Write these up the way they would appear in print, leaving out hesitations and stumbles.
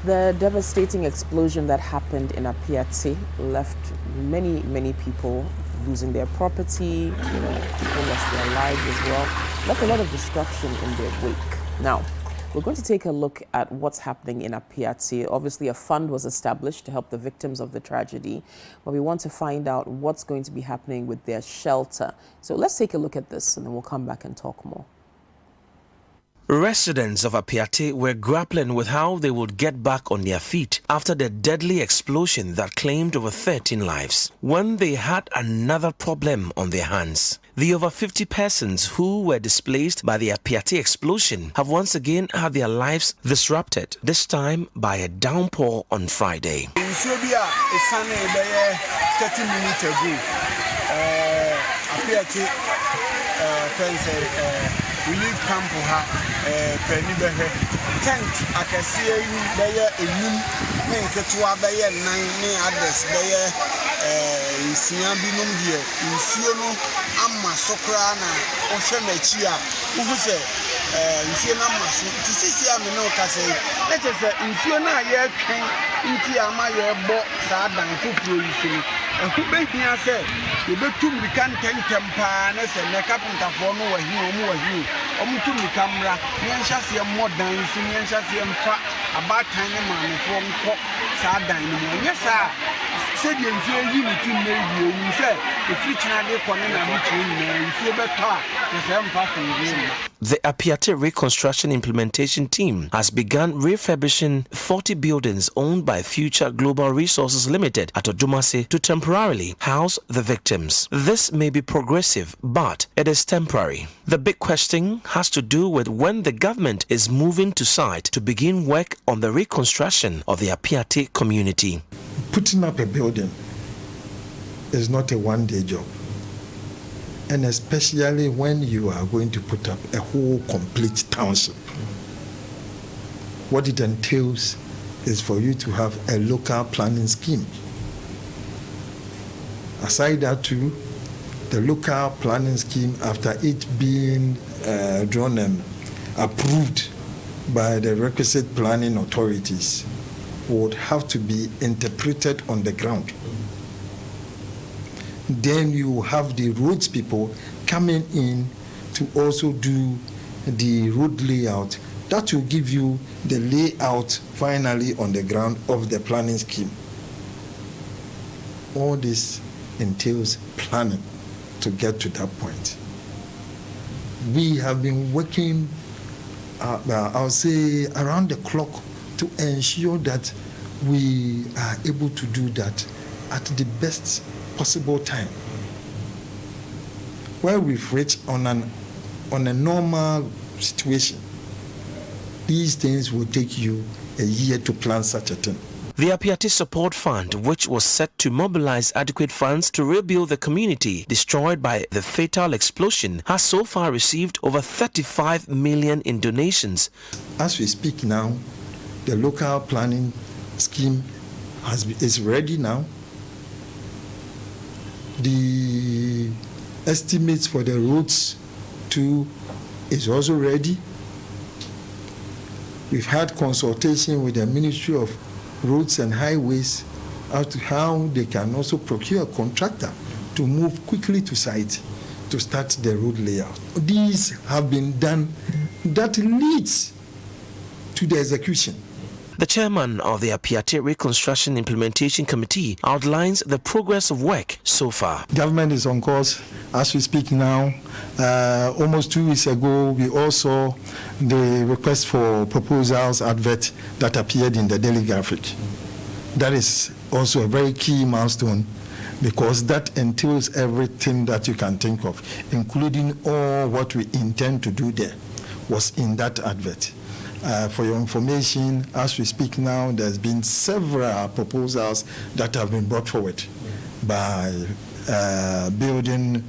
The devastating explosion that happened in Appiate left many people losing their property, people lost their lives as well, left a lot of destruction in their wake. Now, we're going to take a look at what's happening in Appiate. Obviously, a fund was established to help the victims of the tragedy, but we want to find out what's going to be happening with their shelter. So let's take a look at this and then we'll come back and talk more. Residents of Appiate were grappling with how they would get back on their feet after the deadly explosion that claimed over 13 lives, when they had another problem on their hands. The over 50 persons who were displaced by the Appiate explosion have once again had their lives disrupted, this time by a downpour on Friday. In Serbia, a Sunday, 30 minutes ago, Appiate relief camp penny behe tent akasiye yu beye enum ne nketewa beye 9 ne others beye nsia binom die nsuo no ama sokra na ohwe machi a uhu se nsuo na ama so tisisi ame no kase let us say nsuo na ye twen nti ama ye bo sa dan kokuro yisini ehu behia se yebetum bikan tentempa na se ne kapentafo no wahi omu wahi omutum kamera nyenhyase modan si nyenhyase mfa abatan ne manefo nko sa dan ne mu nyesa se die nfie yi mutum na yi owu se efirichina de kone na mutum na nfie beto a se mfa so. The Appiate Reconstruction Implementation Team has begun refurbishing 40 buildings owned by Future Global Resources Limited at Odumase to temporarily house the victims. This may be progressive, but it is temporary. The big question has to do with when the government is moving to site to begin work on the reconstruction of the Appiate community. Putting up a building is not a one-day job. And especially when you are going to put up a whole complete township. What it entails is for you to have a local planning scheme. Aside that too, the local planning scheme, after it being drawn and approved by the requisite planning authorities, would have to be interpreted on the ground. Then you have the roads people coming in to also do the road layout. That will give you the layout finally on the ground of the planning scheme. All this entails planning to get to that point. We have been working, I'll say, around the clock to ensure that we are able to do that at the best possible time. Where we've reached on a normal situation, these things will take you a year to plan such a thing. The Appiate Support Fund, which was set to mobilize adequate funds to rebuild the community destroyed by the fatal explosion, has so far received over 35 million in donations. As we speak now, the local planning scheme is ready now. The estimates for the roads too is also ready. We've had consultation with the Ministry of Roads and Highways as to how they can also procure a contractor to move quickly to site to start the road layout. These have been done. That leads to the execution. The chairman of the Appiate Reconstruction Implementation Committee outlines the progress of work so far. Government is on course as we speak now. Almost 2 weeks ago, we all saw the request for proposals advert that appeared in the Daily Graphic. That is also a very key milestone because that entails everything that you can think of, including all what we intend to do there was in that advert. For your information, as we speak now, there's been several proposals that have been brought forward by building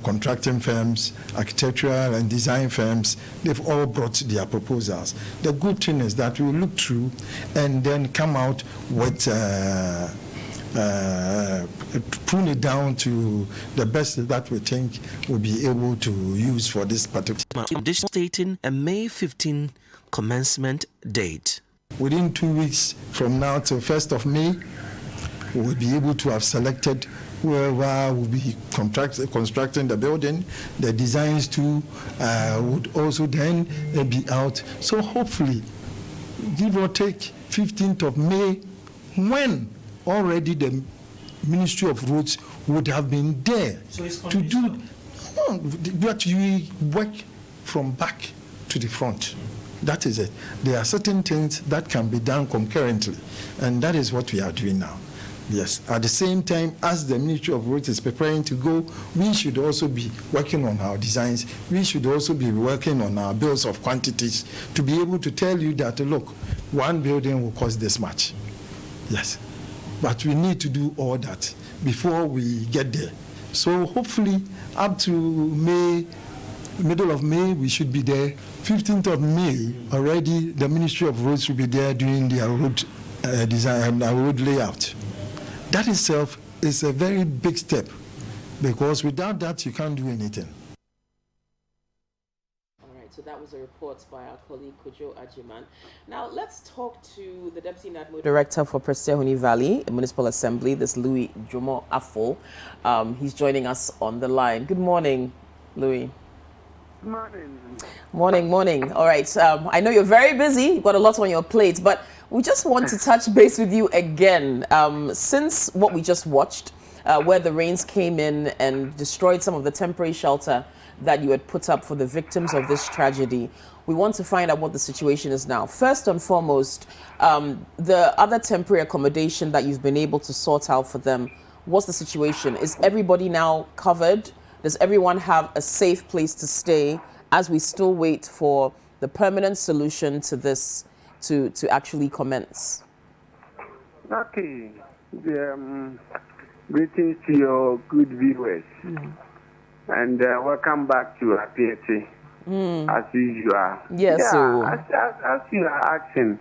contracting firms, architectural and design firms. They've all brought their proposals. The good thing is that we look through and then come out with prune it down to the best that we think we'll be able to use for this particular. Stating a May 15 commencement date. Within 2 weeks from now till 1st of May, we will be able to have selected whoever will be constructing the building. The designs too would also then be out. So hopefully, give or take 15th of May, when already the Ministry of Roads would have been there to do, but you work from back to the front. That is it. There are certain things that can be done concurrently, and that is what we are doing now. Yes. At the same time, as the Ministry of Roads is preparing to go, we should also be working on our designs. We should also be working on our bills of quantities to be able to tell you that, look, one building will cost this much. Yes. But we need to do all that before we get there. So hopefully, up to May, middle of May, we should be there. 15th of May, already the Ministry of Roads will be there doing their road design and road layout. That itself is a very big step, because without that, you can't do anything. All right, so that was a report by our colleague Kojo Ajiman. Now, let's talk to the Deputy NADMO Director for Presehuni Valley Municipal Assembly, this Louis Jomo Afo. He's joining us on the line. Good morning, Louis. Morning. All right. I know you're very busy. You've got a lot on your plate, but we just want to touch base with you again. Since what we just watched, where the rains came in and destroyed some of the temporary shelter that you had put up for the victims of this tragedy, we want to find out what the situation is now. First and foremost, the other temporary accommodation that you've been able to sort out for them, what's the situation? Is everybody now covered? Does everyone have a safe place to stay as we still wait for the permanent solution to this to actually commence? Okay. Greetings to your good viewers. And welcome back to Appiate, as usual. Yes, as you are asking,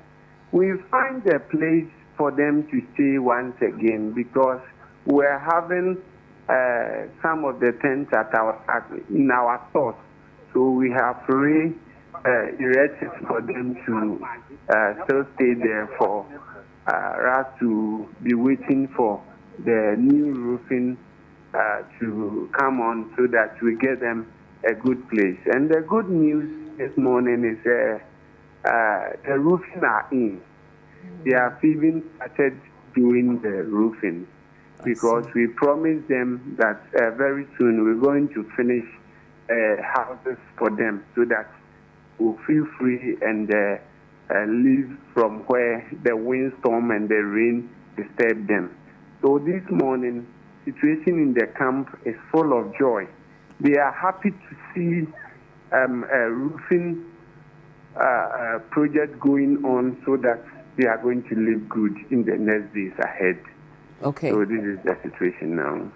we find a place for them to stay once again, because we're having some of the tents in our stores. So we have erected for them to still stay there for us to be waiting for the new roofing to come on, so that we get them a good place. And the good news this morning is the roofing are in. They have even started doing the roofing, because we promised them that very soon we're going to finish houses for them, so that we'll feel free and live from where the windstorm and the rain disturb them. So this morning, situation in the camp is full of joy. They are happy to see a roofing project going on, so that they are going to live good in the next days ahead. Okay. So this is the situation now.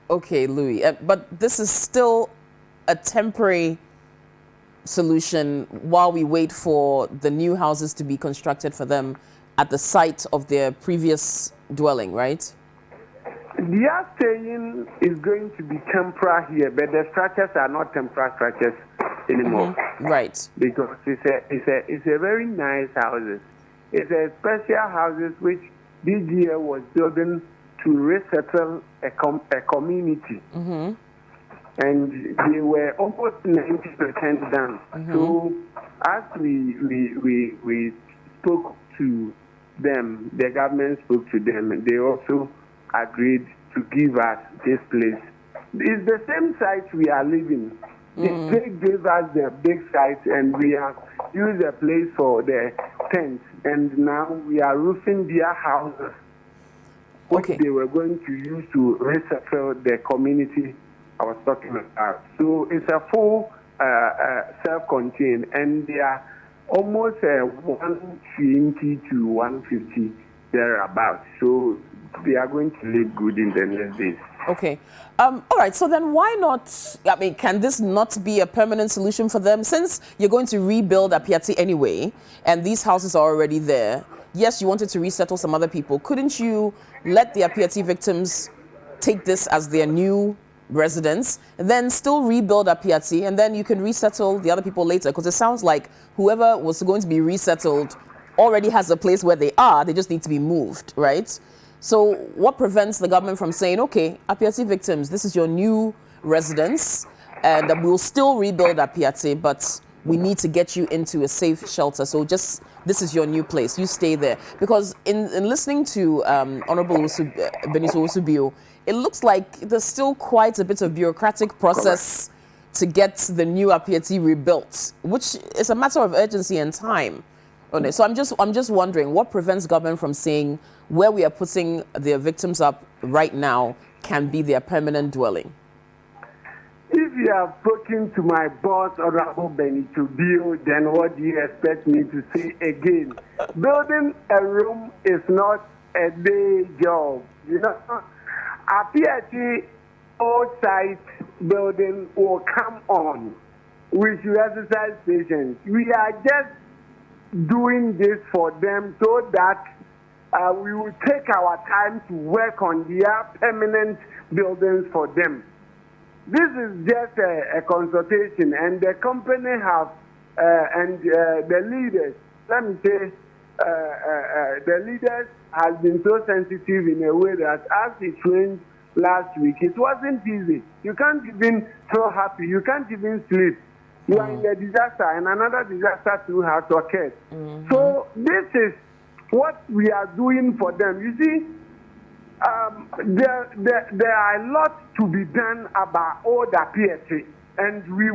Okay, Louis. But this is still a temporary solution while we wait for the new houses to be constructed for them at the site of their previous dwelling, right? Their staying is going to be temporary here, but the structures are not temporary structures anymore. Right. Because it's a very nice houses. It's a special houses which this year was building to resettle a community. And they were almost 90% done. So as we spoke to them, the government spoke to them, and they also agreed to give us this place. It's the same site we are living. They gave us the big site, and we have used the place for the tents, and now we are roofing their houses, which they were going to use to resettle the community I was talking about. So it's a full self-contained, and they are almost 120 to 150 thereabouts. So they are going to live good in the next days. Okay. All right. So then why not, I mean, can this not be a permanent solution for them? Since you're going to rebuild Appiate anyway, and these houses are already there, yes, you wanted to resettle some other people. Couldn't you let the Appiate victims take this as their new residence, then still rebuild Appiate, and then you can resettle the other people later? Because it sounds like whoever was going to be resettled already has a place where they are. They just need to be moved, right? So what prevents the government from saying, okay, Appiate victims, this is your new residence, and we'll still rebuild Appiate, but we need to get you into a safe shelter. So just, this is your new place. You stay there. Because in listening to Honorable Beniso Usubio, it looks like there's still quite a bit of bureaucratic process to get the new Appiate rebuilt, which is a matter of urgency and time. Okay, so I'm just wondering, what prevents government from saying where we are putting their victims up right now can be their permanent dwelling? If you have spoken to my boss, Honorable Benito Bio, then what do you expect me to say again? Building a room is not a day job. You know, Appiate old site building will come on. We should exercise patience. We are just doing this for them so that we will take our time to work on their permanent buildings for them. This is just a consultation, and the company have and the leaders. Let me say, the leaders has been so sensitive in a way that as it rained last week, it wasn't easy. You can't even feel happy. You can't even sleep. You are in a disaster, and another disaster too has occurred. So this is what we are doing for them. You see, there are a lot to be done about all the Appiate, and we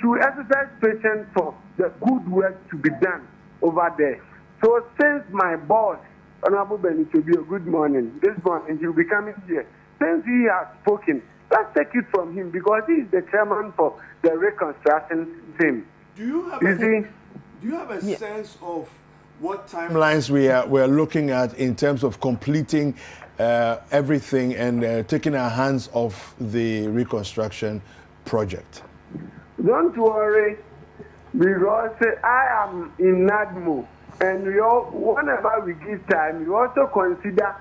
should exercise patience for the good work to be done over there. So since my boss, Honorable Benito Bio, good morning. This morning he'll be coming here. Since he has spoken, let's take it from him because he is the chairman for the reconstruction team. Do you have a sense of what timelines we are looking at in terms of completing everything and taking our hands off the reconstruction project? Don't worry, because I am in NADMO, and whenever we give time, we also consider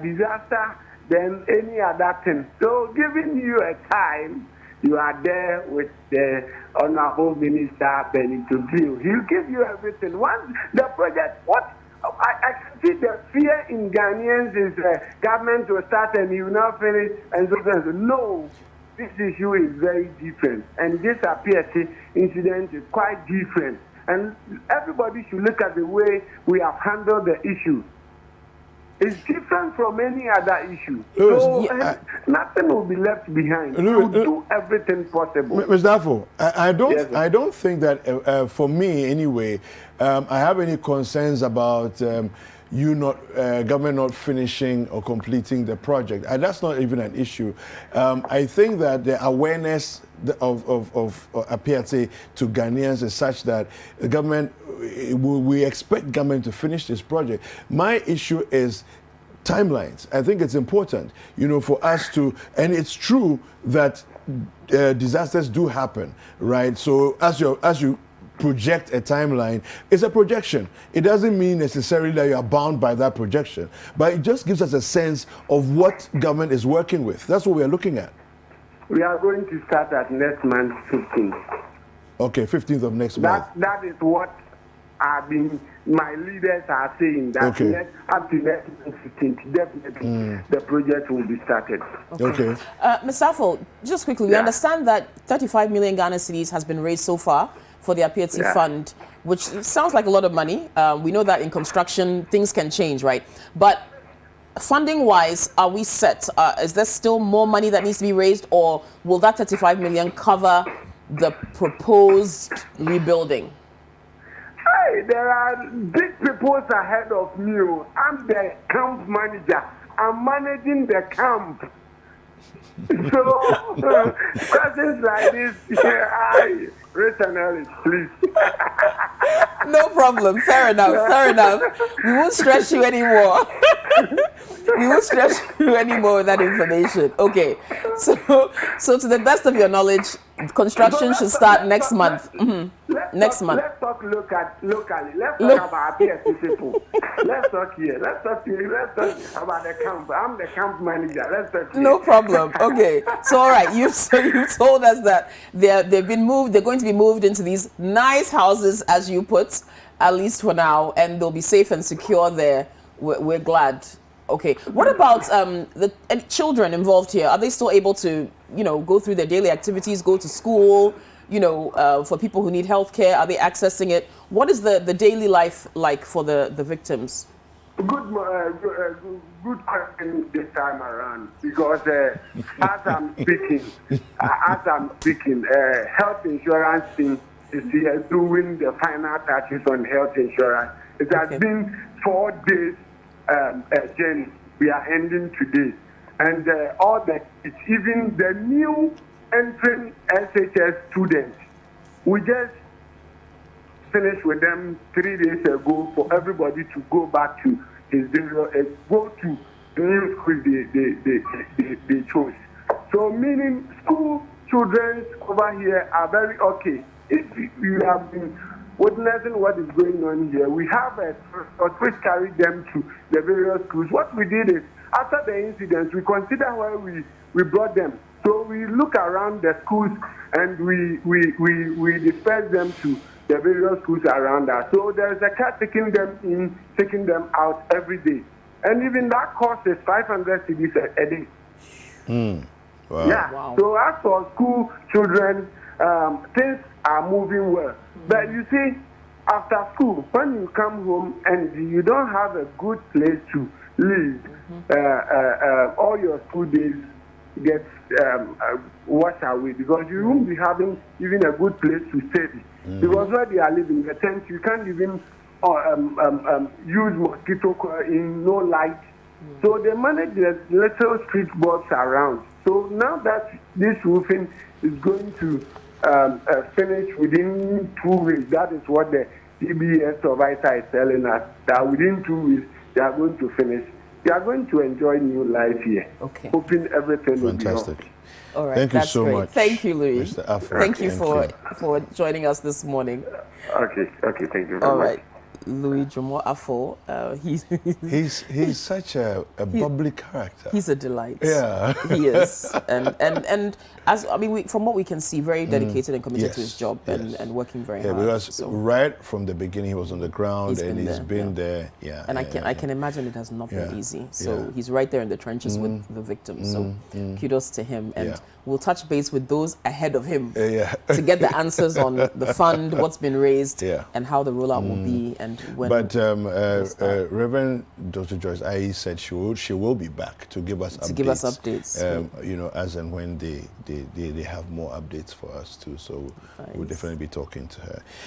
disaster than any other thing. So giving you a time, you are there with the Honorable Minister Benito Bio. He'll give you everything. Once the project, I can see the fear in Ghanaians is government will start and you will not finish and so on. No, this issue is very different. And this Appiate incident is quite different. And everybody should look at the way we have handled the issue. It's different from any other issue. So nothing will be left behind. We'll do everything possible. Mr. Afo, I don't think that for me anyway, I have any concerns about government not finishing or completing the project. And that's not even an issue. I think that the awareness of Appiate to Ghanaians is such that the government, we expect government to finish this project. My issue is timelines. I think it's important, for us to, and it's true that disasters do happen, right? So as you project a timeline, it's a projection. It doesn't mean necessarily that you are bound by that projection, but it just gives us a sense of what government is working with. That's what we are looking at. We are going to start at next month, 15th. Okay, 15th of next month. That is what my leaders are saying, that up to next month, 15th, definitely the project will be started. Okay. Mr. Afo, just quickly, we understand that 35 million Ghana cedis has been raised so far for the Appiate Fund, which sounds like a lot of money. We know that in construction, things can change, right? But funding-wise, are we set? Is there still more money that needs to be raised, or will that 35 million cover the proposed rebuilding? Hey, there are big people ahead of me. I'm the camp manager. I'm managing the camp. So, questions like this, please. No problem. Fair enough. We won't stress you anymore. We won't stress you anymore with that information. Okay. So to the best of your knowledge, Construction should start next month. Next month. Let's talk locally. Let's talk about Appiate people. Let's talk here. Let's talk about the camp. I'm the camp manager. Let's talk here. No problem. Okay. So all right, you've told us that they've been moved. They're going to be moved into these nice houses, as you put, at least for now, and they'll be safe and secure there. We're glad. Okay. What about the children involved here? Are they still able to, go through their daily activities, go to school? For people who need health care, are they accessing it? What is the daily life like for the victims? Good question this time around, because as I'm speaking, health insurance team is here doing the final touches on health insurance. It has been 4 days journey. We are ending today, and it's even the new entering SHS students. We just finished with them 3 days ago for everybody to go back to go to the new school they chose. So meaning school children over here are very okay. If you have been witnessing what is going on here, we have a which carried them to the various schools. What we did is, after the incident, we consider where we brought them. So we look around the schools and we disperse them to the various schools around us. So there's a car taking them in, taking them out every day. And even that cost is 500 cedis a day. Wow. Yeah. Wow. So as for school children, things are moving well. But you see, after school, when you come home and you don't have a good place to live, all your school days get washed away, because you won't be having even a good place to study. Because where they are living, the tent, you can't even use mosquito coil in no light. So they manage the little street bulbs around. So now that this roofing is going to finish within 2 weeks, that is what the CBS supervisor is telling us, that within 2 weeks they are going to finish. They are going to enjoy new life here. Okay. Hoping everything will be Fantastic. okay. All right. Thank you that's so great. much. Thank you, Louis. Mr. Afro. Thank you Thank for joining us this morning. Okay, thank you very All much. right. Louis Jomo Afo, He's such a bubbly character. he's a delight. Yeah. He is, and as from what we can see, very dedicated and committed to his Yes, job yes. and working very Yeah, hard. because So- right from the beginning he was on the ground He's and been he's there, been yeah. there. Yeah. And yeah, I can imagine it has not been Yeah, easy. So yeah. he's right there in the trenches with the victims. So kudos to him. And Yeah. we'll touch base with those ahead of him yeah. to get the answers on the fund, what's been raised, Yeah. and how the rollout will be, and when. But start. Reverend Dr. Joyce Ayi said she will be back to give us updates. To give us updates. As and when they have more updates for us too. So we'll Nice. definitely be talking to her.